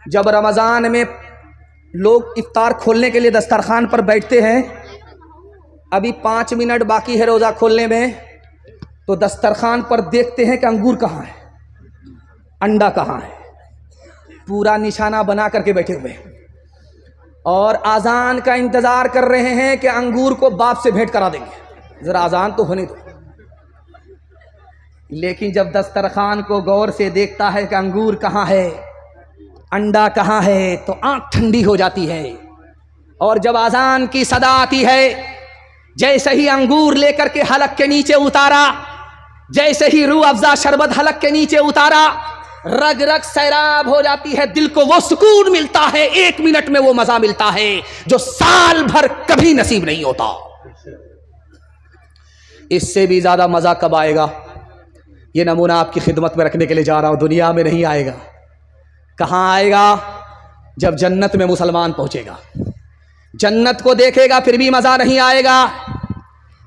जब रमज़ान में लोग इफ्तार खोलने के लिए दस्तरखान पर बैठते हैं, अभी 5 मिनट बाकी है रोज़ा खोलने में, तो दस्तरखान पर देखते हैं कि अंगूर कहाँ है, अंडा कहाँ है, पूरा निशाना बना करके बैठे हुए हैं और आज़ान का इंतज़ार कर रहे हैं कि अंगूर को बाप से भेंट करा देंगे, ज़रा आज़ान तो होने दो। लेकिन जब दस्तरखान को गौर से देखता है कि अंगूर कहाँ है, अंडा कहाँ है, तो आँख ठंडी हो जाती है। और जब आज़ान की सदा आती है, जैसे ही अंगूर लेकर के हलक के नीचे उतारा, जैसे ही रूह अफ़ज़ा शरबत हलक के नीचे उतारा, रग रग सैराब हो जाती है, दिल को वो सुकून मिलता है, 1 मिनट में वो मज़ा मिलता है जो साल भर कभी नसीब नहीं होता। इससे भी ज़्यादा मज़ा कब आएगा? ये नमूना आपकी खिदमत में रखने के लिए जा रहा हूँ, दुनिया में नहीं आएगा। कहाँ आएगा? जब जन्नत में मुसलमान पहुँचेगा, जन्नत को देखेगा फिर भी मज़ा नहीं आएगा,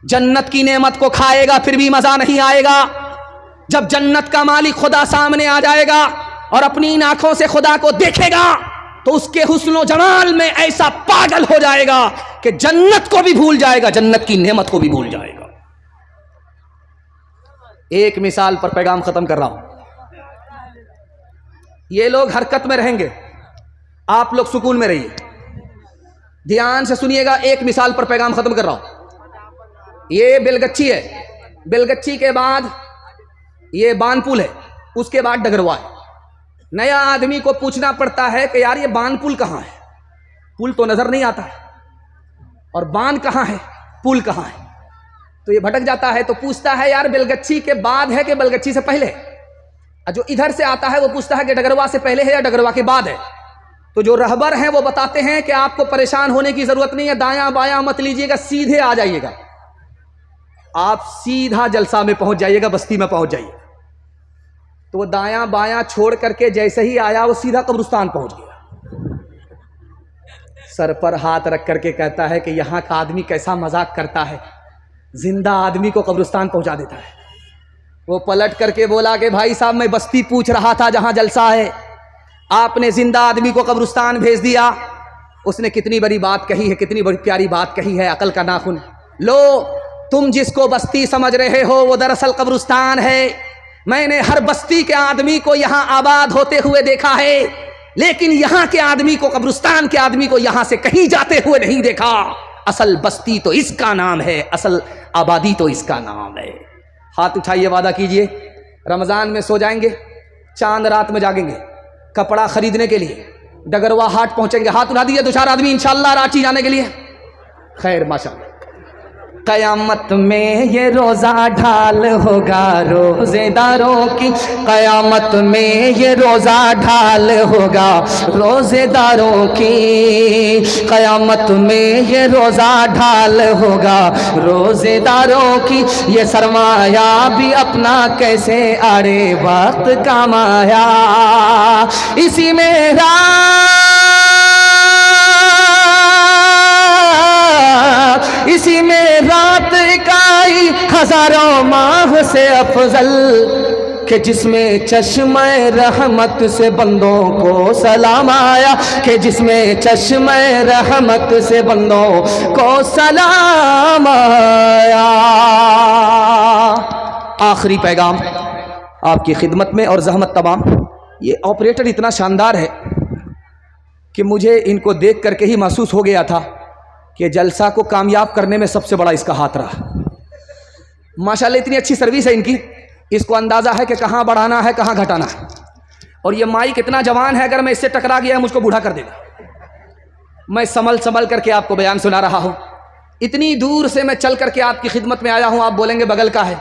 जन्नत की नेमत को खाएगा फिर भी मज़ा नहीं आएगा। जब जन्नत का मालिक खुदा सामने आ जाएगा और अपनी इन आंखों से खुदा को देखेगा, तो उसके हुस्न जमाल में ऐसा पागल हो जाएगा कि जन्नत को भी भूल जाएगा, जन्नत की नेमत को भी भूल जाएगा। एक मिसाल पर पैगाम खत्म कर रहा हूं। ये लोग हरकत में रहेंगे, आप लोग सुकून में रहिए, ध्यान से सुनिएगा। एक मिसाल पर पैगाम खत्म कर रहा हूं। ये बेलगच्छी है, बेलगच्छी के बाद ये बानपुल है, उसके बाद डगरवा है। नया आदमी को पूछना पड़ता है कि यार ये बानपुल कहाँ है, पुल तो नजर नहीं आता है, और बान कहाँ है, पुल कहाँ है, तो ये भटक जाता है। तो पूछता है यार बेलगच्छी के बाद है कि बेलगच्छी से पहले? जो इधर से आता है वो पूछता है कि डगरवा से पहले है या डगरवा के बाद है। तो जो रहबर हैं वो बताते हैं कि आपको परेशान होने की जरूरत नहीं है, दायां बायां मत लीजिएगा, सीधे आ जाइएगा, आप सीधा जलसा में पहुंच जाइएगा, बस्ती में पहुंच जाइएगा। तो वो दायां बायां छोड़ करके जैसे ही आया वो सीधा कब्रिस्तान पहुंच गया। सर पर हाथ रख करके कहता है कि यहां का आदमी कैसा मजाक करता है, जिंदा आदमी को कब्रिस्तान पहुंचा देता है। वो पलट करके बोला कि भाई साहब मैं बस्ती पूछ रहा था जहां जलसा है, आपने जिंदा आदमी को कब्रिस्तान भेज दिया। उसने कितनी बड़ी बात कही है, कितनी बड़ी प्यारी बात कही है, अकल का नाखून। लो, तुम जिसको बस्ती समझ रहे हो वो दरअसल कब्रिस्तान है। मैंने हर बस्ती के आदमी को यहाँ आबाद होते हुए देखा है, लेकिन यहाँ के आदमी को, कब्रिस्तान के आदमी को यहाँ से कहीं जाते हुए नहीं देखा। असल बस्ती तो इसका नाम है, असल आबादी तो इसका नाम है। हाथ उठाइए, वादा कीजिए रमज़ान में सो जाएंगे, चांद रात में जागेंगे, कपड़ा खरीदने के लिए डगरवा हाट पहुंचेंगे। हाथ उठा दीजिए 2-4 आदमी इंशाअल्लाह रांची जाने के लिए। खैर माशाअल्लाह। कयामत में ये रोज़ा ढाल होगा रोज़ेदारों की, कयामत में ये रोज़ा ढाल होगा रोज़ेदारों की, कयामत में ये रोज़ा ढाल होगा रोज़ेदारों की। ये सरमाया भी अपना कैसे आड़े वक्त कमाया, इसी में इसी में रात इकाई हजारों माह से अफजल, कि जिसमें चश्मे रहमत से बंदों को सलाम आया, कि जिसमें चश्मे रहमत से बंदों को सलाम आया। आखिरी पैगाम आपकी खिदमत में और जहमत तमाम। ये ऑपरेटर इतना शानदार है कि मुझे इनको देख करके ही महसूस हो गया था कि जलसा को कामयाब करने में सबसे बड़ा इसका हाथ रहा। माशाल्लाह इतनी अच्छी सर्विस है इनकी, इसको अंदाज़ा है कि कहाँ बढ़ाना है, कहाँ घटाना है। और ये माइक इतना जवान है, अगर मैं इससे टकरा गया मुझको बूढ़ा कर देगा। मैं संभल करके आपको बयान सुना रहा हूँ। इतनी दूर से मैं चल करके आपकी खिदमत में आया हूँ। आप बोलेंगे बगल का है,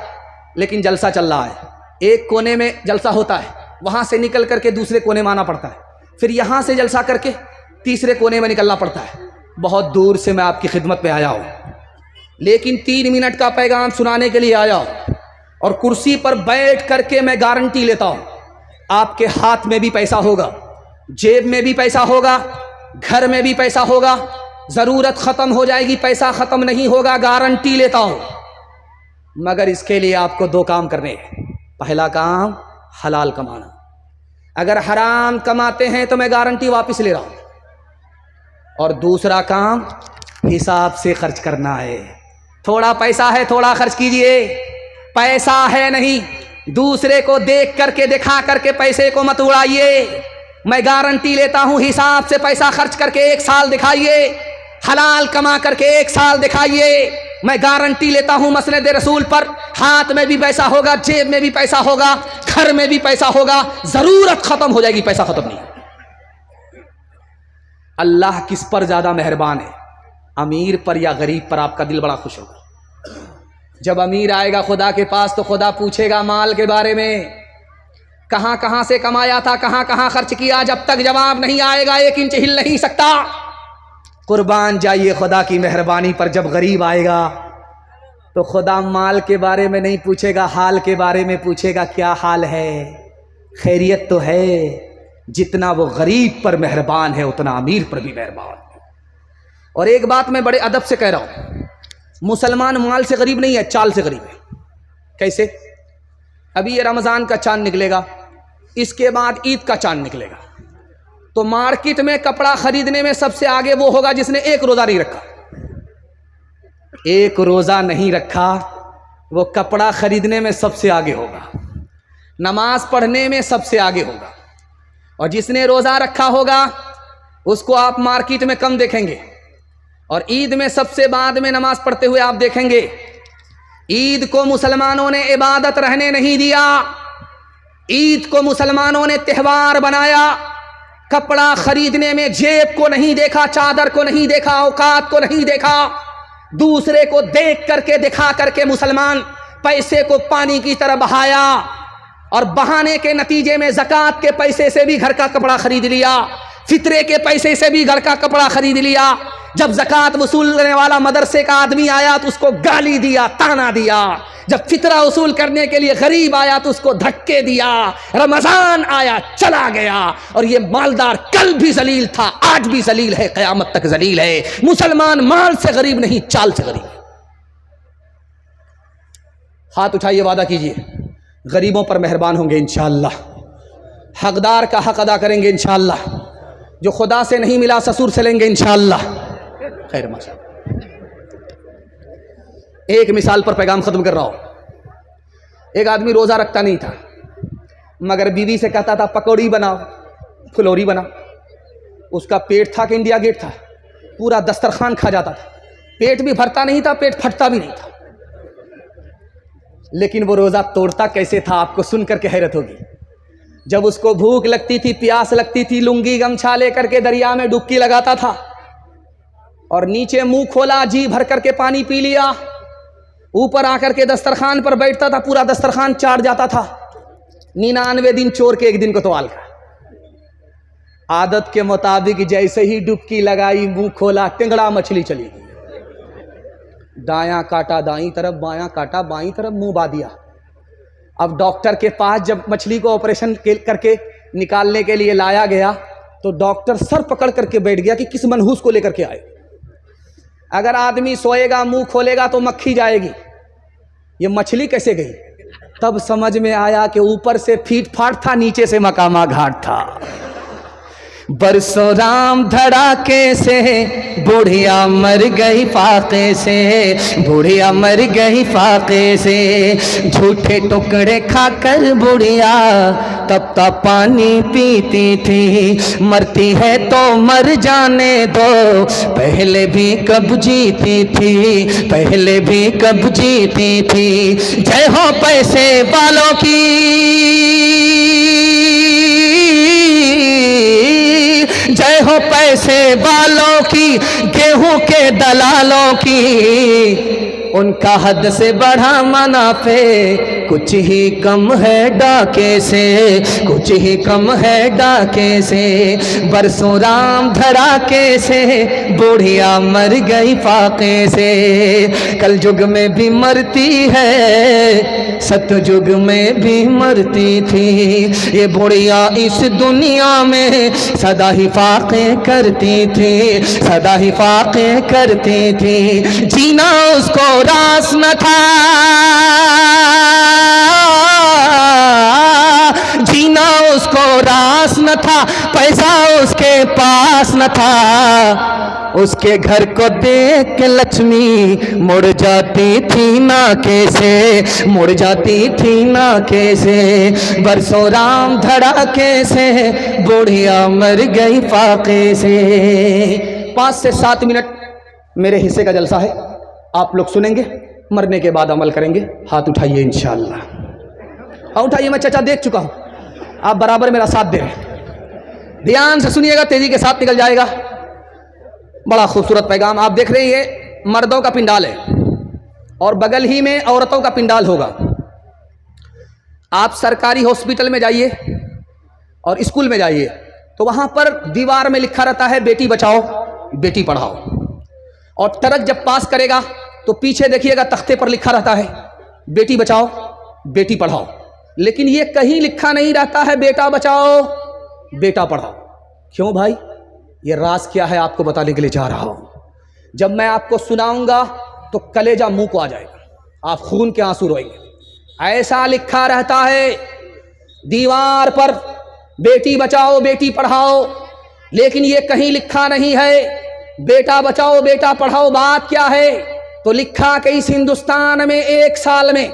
लेकिन जलसा चल रहा है। एक कोने में जलसा होता है, वहाँ से निकल करके दूसरे कोने में आना पड़ता है, फिर यहाँ से जलसा करके तीसरे कोने में निकलना पड़ता है। बहुत दूर से मैं आपकी खिदमत में आया हूँ, लेकिन 3 मिनट का पैगाम सुनाने के लिए आया हूँ। और कुर्सी पर बैठ करके मैं गारंटी लेता हूँ, आपके हाथ में भी पैसा होगा, जेब में भी पैसा होगा, घर में भी पैसा होगा। ज़रूरत ख़त्म हो जाएगी, पैसा ख़त्म नहीं होगा, गारंटी लेता हूँ। मगर इसके लिए आपको 2 काम करने हैं। पहला काम हलाल कमाना, अगर हराम कमाते हैं तो मैं गारंटी वापस ले रहा हूं। और दूसरा काम हिसाब से खर्च करना है। थोड़ा पैसा है थोड़ा खर्च कीजिए, पैसा है नहीं, दूसरे को देख करके दिखा करके पैसे को मत उड़ाइए। मैं गारंटी लेता हूं, हिसाब से पैसा खर्च करके 1 साल दिखाइए, हलाल कमा करके 1 साल दिखाइए। मैं गारंटी लेता हूं मसनद रसूल पर, हाथ में भी पैसा होगा, जेब में भी पैसा होगा, घर में भी पैसा होगा, जरूरत खत्म हो जाएगी, पैसा खत्म नहीं। अल्लाह किस पर ज्यादा मेहरबान है, अमीर पर या गरीब पर? आपका दिल बड़ा खुश होगा। जब अमीर आएगा खुदा के पास तो खुदा पूछेगा माल के बारे में, कहां कहां से कमाया था, कहां कहां खर्च किया। जब तक जवाब नहीं आएगा 1 इंच हिल नहीं सकता। कुर्बान जाइए खुदा की मेहरबानी पर। जब गरीब आएगा तो खुदा माल के बारे में नहीं पूछेगा, हाल के बारे में पूछेगा, क्या हाल है, खैरियत तो है। जितना वो गरीब पर मेहरबान है उतना अमीर पर भी मेहरबान है। और एक बात मैं बड़े अदब से कह रहा हूं, मुसलमान माल से गरीब नहीं है, चाल से गरीब है। कैसे? अभी ये रमज़ान का चांद निकलेगा, इसके बाद ईद का चांद निकलेगा, तो मार्केट में कपड़ा खरीदने में सबसे आगे वो होगा जिसने 1 रोज़ा नहीं रखा। 1 रोज़ा नहीं रखा वो कपड़ा खरीदने में सबसे आगे होगा, नमाज पढ़ने में सबसे आगे होगा। और जिसने रोज़ा रखा होगा उसको आप मार्केट में कम देखेंगे, और ईद में सबसे बाद में नमाज पढ़ते हुए आप देखेंगे। ईद को मुसलमानों ने इबादत रहने नहीं दिया, ईद को मुसलमानों ने त्यौहार बनाया। कपड़ा खरीदने में जेब को नहीं देखा, चादर को नहीं देखा, औकात को नहीं देखा, दूसरे को देख करके दिखा करके मुसलमान पैसे को पानी की तरह बहाया, और बहाने के नतीजे में ज़कात के पैसे से भी घर का कपड़ा खरीद लिया, फितरे के पैसे से भी घर का कपड़ा खरीद लिया। जब ज़कात वसूलने वाला मदरसे का आदमी आया तो उसको गाली दिया, ताना दिया। जब फितरा वसूल करने के लिए गरीब आया तो उसको धक्के दिया। रमज़ान आया चला गया, और ये मालदार कल भी जलील था, आज भी जलील है, क़यामत तक जलील है। मुसलमान माल से गरीब नहीं, चाल से गरीब है। हाथ उठाइए, वादा कीजिए गरीबों पर मेहरबान होंगे इंशाअल्लाह, हकदार का हक अदा करेंगे इंशाअल्लाह, जो खुदा से नहीं मिला ससुर से लेंगे इंशाअल्लाह। खैर माशाअल्लाह। एक मिसाल पर पैगाम ख़त्म कर रहा हूँ। एक आदमी रोज़ा रखता नहीं था, मगर बीवी से कहता था पकौड़ी बनाओ, फुलौरी बना। उसका पेट था कि इंडिया गेट था, पूरा दस्तरखान खा जाता था। पेट भी भरता नहीं था, पेट फटता भी नहीं था, लेकिन वो रोज़ा तोड़ता कैसे था आपको सुन करके हैरत होगी। जब उसको भूख लगती थी, प्यास लगती थी, लुंगी गमछा लेकर के दरिया में डुबकी लगाता था, और नीचे मुंह खोला, जी भर करके पानी पी लिया, ऊपर आकर के दस्तरखान पर बैठता था, पूरा दस्तरखान चाट जाता था। 99 दिन चोर के 1 दिन कोतवाल का। आदत के मुताबिक जैसे ही डुबकी लगाई, मुंह खोला, टिंगड़ा मछली चली गई। दायां काटा दाईं तरफ, बायां काटा बाईं तरफ, मुंह बा दिया। अब डॉक्टर के पास जब मछली को ऑपरेशन करके निकालने के लिए लाया गया तो डॉक्टर सर पकड़ करके बैठ गया कि किस मनहूस को लेकर के आए। अगर आदमी सोएगा, मुंह खोलेगा तो मक्खी जाएगी, ये मछली कैसे गई? तब समझ में आया कि ऊपर से फीट फाट था, नीचे से मकामा घाट था। बरसों राम धड़ाके से बुढ़िया मर गई फाके से, बुढ़िया मर गई फाके से। झूठे टुकड़े खाकर बुढ़िया तब तक पानी पीती थी। मरती है तो मर जाने दो, पहले भी कब जीती थी, पहले भी कब जीती थी। जय हो पैसे वालों की, जय हो पैसे वालों की, गेहूं के दलालों की। उनका हद से बढ़ा मुनाफे, कुछ ही कम है डाके से, कुछ ही कम है डाके से। बरसों राम धड़ाके से बुढ़िया मर गई फाके से। कल युग में भी मरती है, सतयुग में भी मरती थी। ये बुढ़िया इस दुनिया में सदा ही फाके करती थी, सदा ही फाके करती थी। जीना उसको रास न था, जीना उसको रास उसके पास न था, उसके घर को देख के लक्ष्मी मुड़ जाती थी ना कैसे, मुड़ जाती थी ना कैसे। बरसों राम धड़ाके से बुढ़िया मर गई फाके से। 5 से 7 मिनट मेरे हिस्से का जलसा है, आप लोग सुनेंगे, मरने के बाद अमल करेंगे। हाथ उठाइए इंशाअल्लाह, हाँ उठाइए, मैं चचा देख चुका हूं, आप बराबर मेरा साथ दे रहे हैं। ध्यान से सुनिएगा, तेजी के साथ निकल जाएगा। बड़ा खूबसूरत पैगाम आप देख रहे हैं। मर्दों का पिंडाल है और बगल ही में औरतों का पिंडाल होगा। आप सरकारी हॉस्पिटल में जाइए और स्कूल में जाइए तो वहां पर दीवार में लिखा रहता है बेटी बचाओ बेटी पढ़ाओ, और ट्रक जब पास करेगा तो पीछे देखिएगा तख्ते पर लिखा रहता है बेटी बचाओ बेटी पढ़ाओ। लेकिन ये कहीं लिखा नहीं रहता है बेटा बचाओ बेटा पढ़ाओ। क्यों भाई? ये राज क्या है आपको बताने के लिए जा रहा हूं। जब मैं आपको सुनाऊंगा तो कलेजा मुंह को आ जाएगा, आप खून के आंसू रोएंगे। ऐसा लिखा रहता है दीवार पर बेटी बचाओ बेटी पढ़ाओ, लेकिन ये कहीं लिखा नहीं है बेटा बचाओ बेटा पढ़ाओ। बात क्या है? तो लिखा कि इस हिंदुस्तान में 1 साल में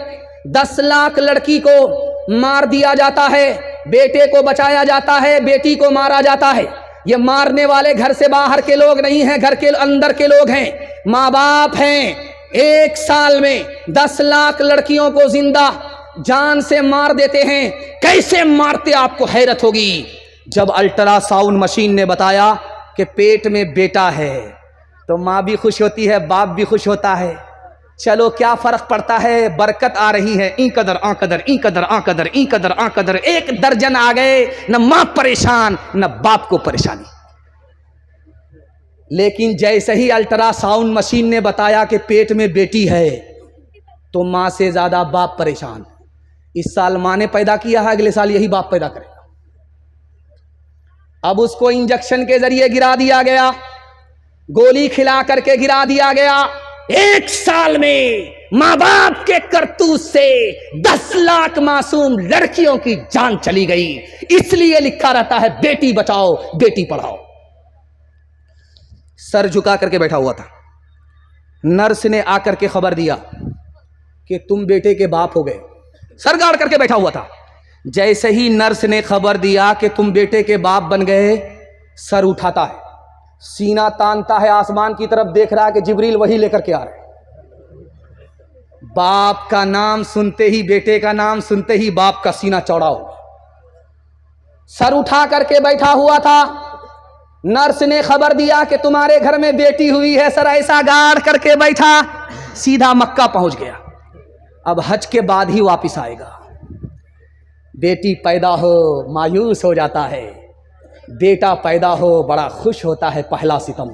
10 लाख लड़की को मार दिया जाता है, बेटे को बचाया जाता है, बेटी को मारा जाता है। ये मारने वाले घर से बाहर के लोग नहीं हैं, घर के अंदर के लोग हैं, माँ बाप हैं। 1 साल में 10 लाख लड़कियों को जिंदा जान से मार देते हैं। कैसे मारते आपको हैरत होगी। जब अल्ट्रासाउंड मशीन ने बताया कि पेट में बेटा है तो माँ भी खुश होती है, बाप भी खुश होता है। चलो क्या फर्क पड़ता है, बरकत आ रही है। ई कदर आ कदर ई कदर आ कदर ई कदर आ कदर, 1 दर्जन आ गए, न माँ परेशान न बाप को परेशानी। लेकिन जैसे ही अल्ट्रासाउंड मशीन ने बताया कि पेट में बेटी है तो माँ से ज्यादा बाप परेशान। इस साल माँ ने पैदा किया है, अगले साल यही बाप पैदा करेगा। अब उसको इंजेक्शन के जरिए गिरा दिया गया, गोली खिला करके गिरा दिया गया। 1 साल में माँ बाप के करतूत से 10 लाख मासूम लड़कियों की जान चली गई। इसलिए लिखा रहता है बेटी बचाओ बेटी पढ़ाओ। सर झुका करके बैठा हुआ था, नर्स ने आकर के खबर दिया कि तुम बेटे के बाप हो गए। सर गाड़ करके बैठा हुआ था। जैसे ही नर्स ने खबर दिया कि तुम बेटे के बाप बन गए, सर उठाता है, सीना तानता है, आसमान की तरफ देख रहा है कि जिब्रील वही लेकर के आ रहे। बाप का नाम सुनते ही, बेटे का नाम सुनते ही बाप का सीना चौड़ा हो गया। सर उठा करके बैठा हुआ था, नर्स ने खबर दिया कि तुम्हारे घर में बेटी हुई है। सर ऐसा गाड़ करके बैठा, सीधा मक्का पहुंच गया। अब हज के बाद ही वापिस आएगा। बेटी पैदा हो मायूस हो जाता है, बेटा पैदा हो बड़ा खुश होता है। पहला सितम